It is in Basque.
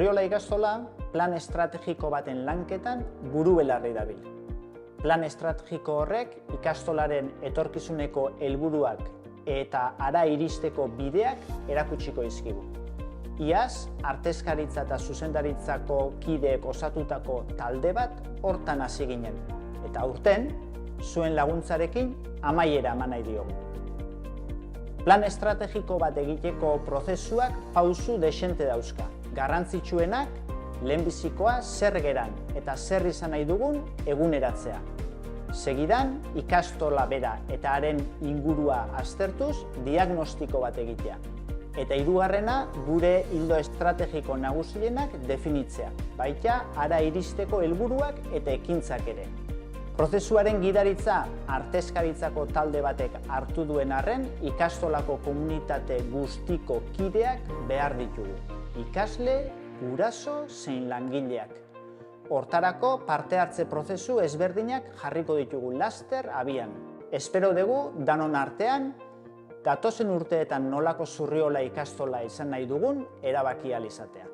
Zurriola ikastola plan estrategiko baten lanketan buru-belarri dabil. Plan estrategiko horrek ikastolaren etorkizuneko helburuak eta hara iristeko bideak erakutsiko dizkigu. Iaz, artezkaritza eta zuzendaritzako kideek osatutako talde bat hortan hasi ginen. Eta aurten, zuen laguntzarekin amaiera eman nahi diogu. Plan estrategiko bat egiteko prozesuak pausu dexente dauzka. Garrantzitsuenak, lehenbizikoa zer geran eta zer izan nahi dugun eguneratzea. Segidan, ikastola bera eta haren ingurua aztertuz diagnostiko bat egitea. Eta hirugarrena, gure ildo estrategiko nagusienak definitzea, baita hara iristeko helburuak eta ekintzak ere. Prozesuaren gidaritza artezkaritzako talde batek hartu duen arren, ikastolako komunitate guztiko kideak behar ditugu. Ikasle, guraso zein langileak. Hortarako parte hartze prozesu ezberdinak jarriko ditugu laster abian. Espero dugu danon artean, datozen urteetan nolako Zurriola ikastola izan nahi dugun erabaki ahal izatea.